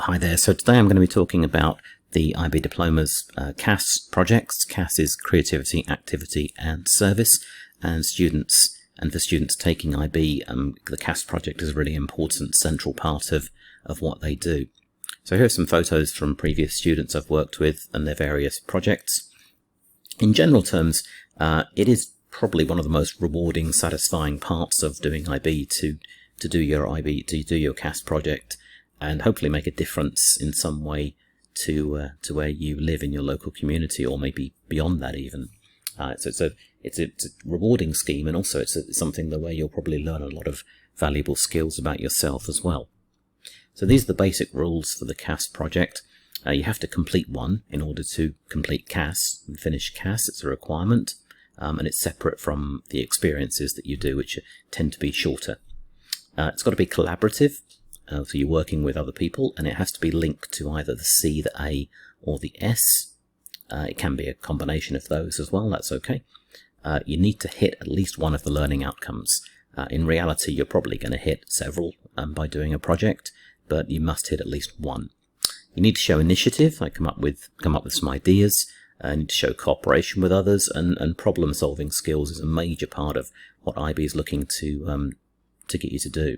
Hi there. So today I'm going to be talking about the IB Diploma's CAS projects. CAS is Creativity, Activity and Service, and for students taking IB, the CAS project is a really important central part of what they do. So here are some photos from previous students I've worked with and their various projects. In general terms, it is probably one of the most rewarding, satisfying parts of doing IB to do your CAS project, and hopefully make a difference in some way to where you live in your local community, or maybe beyond that even. So it's a rewarding scheme, and also it's something where you'll probably learn a lot of valuable skills about yourself as well. So these are the basic rules for the CAS project. You have to complete one in order to complete CAS and finish CAS. It's a requirement, and it's separate from the experiences that you do, which tend to be shorter. It's got to be collaborative. So you're working with other people, and it has to be linked to either the C, the A, or the S. It can be a combination of those as well, that's okay. You need to hit at least one of the learning outcomes. In reality, you're probably going to hit several by doing a project, but you must hit at least one. You need to show initiative, like come up with some ideas. You need to show cooperation with others, and problem-solving skills is a major part of what IB is looking to get you to do.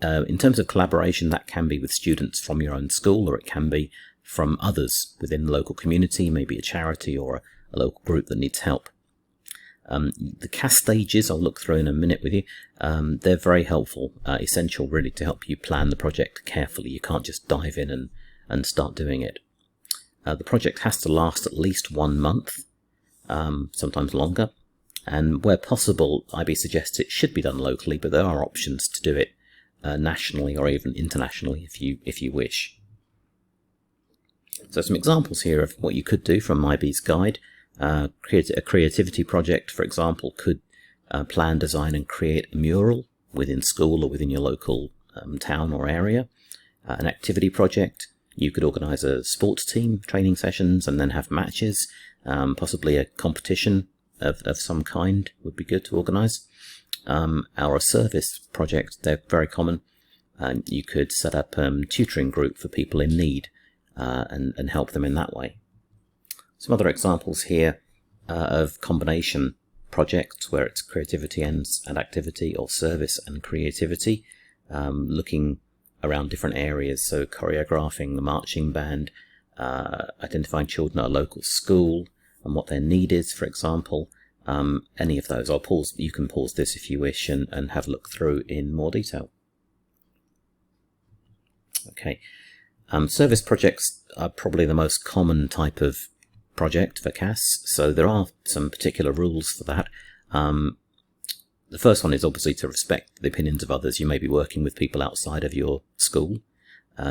In terms of collaboration, that can be with students from your own school, or it can be from others within the local community, maybe a charity or a local group that needs help. The CAS stages I'll look through in a minute with you. They're very helpful, essential really to help you plan the project carefully. You can't just dive in and start doing it. The project has to last at least 1 month, sometimes longer, and where possible IB suggests it should be done locally, but there are options to do it nationally or even internationally if you wish. So some examples here of what you could do from IB's guide. A creativity project, for example, could plan, design and create a mural within school or within your local town or area. An activity project, you could organise a sports team, training sessions, and then have matches. Possibly a competition of some kind would be good to organise. Our service project, they're very common. You could set up a tutoring group for people in need and help them in that way. Some other examples here of combination projects where it's creativity and activity, or service and creativity, looking around different areas, so choreographing the marching band, identifying children at a local school and what their need is, for example. Any of those. I'll pause. You can pause this if you wish and have a look through in more detail. Okay. Service projects are probably the most common type of project for CAS, so there are some particular rules for that. The first one is obviously to respect the opinions of others. You may be working with people outside of your school,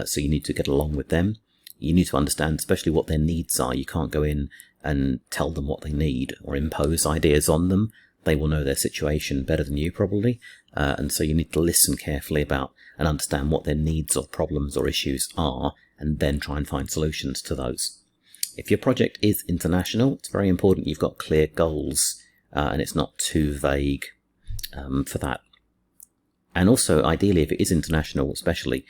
so you need to get along with them. You need to understand especially what their needs are. You can't go in and tell them what they need or impose ideas on them. They will know their situation better than you probably, and so you need to listen carefully about and understand what their needs or problems or issues are, and then try and find solutions to those. If your project is international, it's very important you've got clear goals, and it's not too vague for that. And also, ideally, if it is international especially,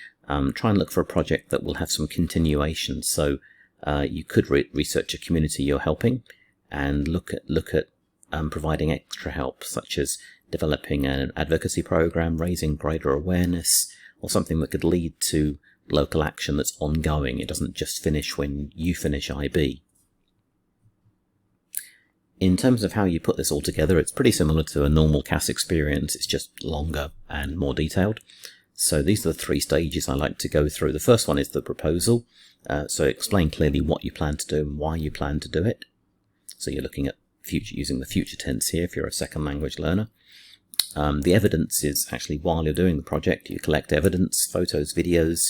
try and look for a project that will have some continuation. So you could research a community you're helping and look at providing extra help, such as developing an advocacy program, raising greater awareness, or something that could lead to local action that's ongoing. It doesn't just finish when you finish IB. In terms of how you put this all together, it's pretty similar to a normal CAS experience. It's just longer and more detailed. So these are the 3 stages I like to go through. The first one is the proposal. So explain clearly what you plan to do and why you plan to do it. So you're looking at using the future tense here if you're a second language learner. The evidence is actually while you're doing the project. You collect evidence, photos, videos,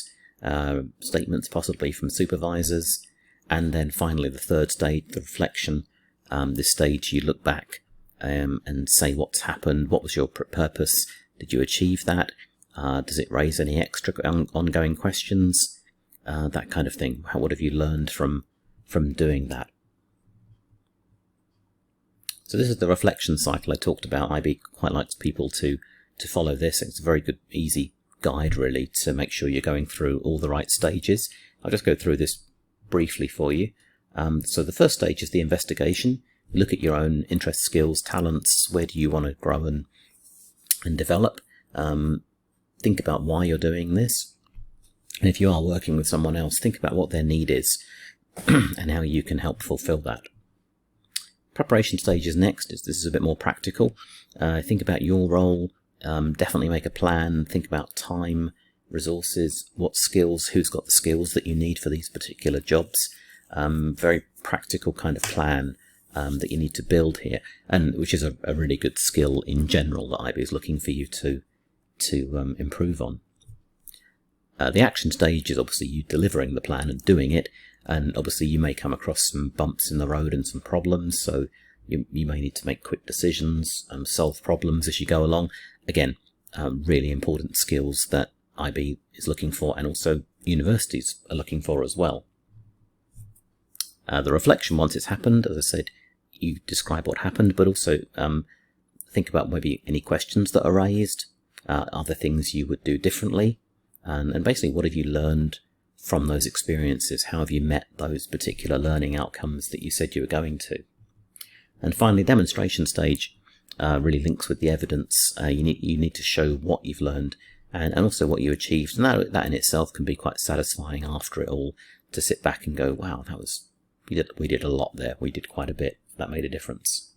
statements possibly from supervisors. And then finally the third stage, the reflection. This stage you look back and say what's happened, what was your purpose, did you achieve that, does it raise any extra ongoing questions, that kind of thing. What have you learned from doing that? So this is the reflection cycle I talked about. IB quite likes people to follow this. It's a very good, easy guide really to make sure you're going through all the right stages. I'll just go through this briefly for you. So the first stage is the investigation. Look at your own interests, skills, talents. Where do you want to grow and develop? Think about why you're doing this. And if you are working with someone else, think about what their need is and how you can help fulfill that. Preparation stage is next. This is a bit more practical. Think about your role. Definitely make a plan. Think about time, resources, what skills, who's got the skills that you need for these particular jobs. Very practical kind of plan that you need to build here, and which is a really good skill in general that IB is looking for you to improve on. The action stage is obviously you delivering the plan and doing it, and obviously you may come across some bumps in the road and some problems, so you may need to make quick decisions, solve problems as you go along. Again, really important skills that IB is looking for, and also universities are looking for as well. The reflection, once it's happened, as I said, you describe what happened, but also think about maybe any questions that are raised, other things you would do differently, and basically what have you learned from those experiences? How have you met those particular learning outcomes that you said you were going to? And finally, demonstration stage really links with the evidence. You need to show what you've learned and also what you achieved, and that in itself can be quite satisfying after it all, to sit back and go, wow, we did a lot there. We did quite a bit. That made a difference.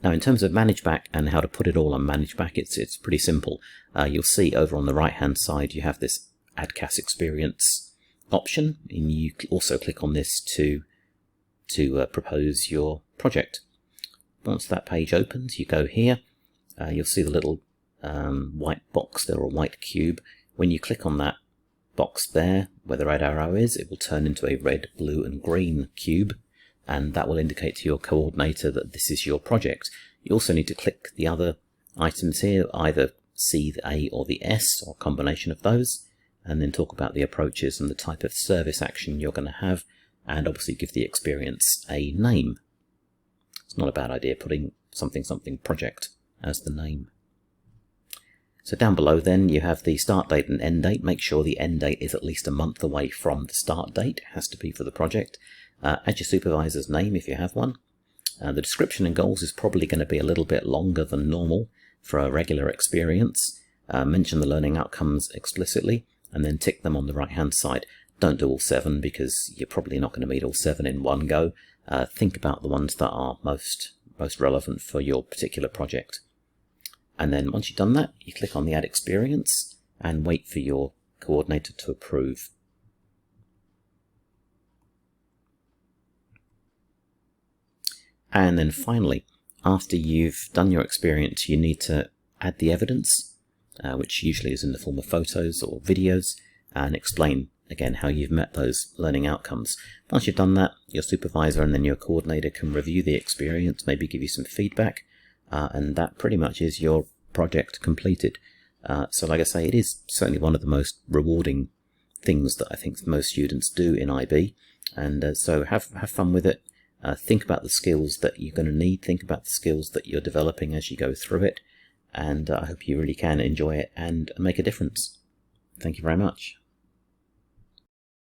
Now, in terms of ManageBac and how to put it all on ManageBac, it's pretty simple. You'll see over on the right-hand side you have this Add CAS Experience option, and you also click on this to propose your project. Once that page opens, you go here. You'll see the little white box there, or white cube. When you click on that box there, where the red arrow is, it will turn into a red, blue and green cube, and that will indicate to your coordinator that this is your project. You also need to click the other items here, either C, the A or the S, or a combination of those, and then talk about the approaches and the type of service action you're going to have, and obviously give the experience a name. It's not a bad idea putting something project as the name. So down below then you have the start date and end date. Make sure the end date is at least a month away from the start date. It has to be for the project. Add your supervisor's name if you have one. The description and goals is probably going to be a little bit longer than normal for a regular experience. Mention the learning outcomes explicitly and then tick them on the right hand side. Don't do all 7 because you're probably not going to meet all 7 in one go. Think about the ones that are most relevant for your particular project. And then once you've done that, you click on the Add Experience and wait for your coordinator to approve. And then finally, after you've done your experience, you need to add the evidence, which usually is in the form of photos or videos, and explain again how you've met those learning outcomes. Once you've done that, your supervisor and then your coordinator can review the experience, maybe give you some feedback, and that pretty much is your project completed. So like I say, it is certainly one of the most rewarding things that I think most students do in IB, and so have fun with it. Think about the skills that you're going to need, think about the skills that you're developing as you go through it, and I hope you really can enjoy it and make a difference. Thank you very much.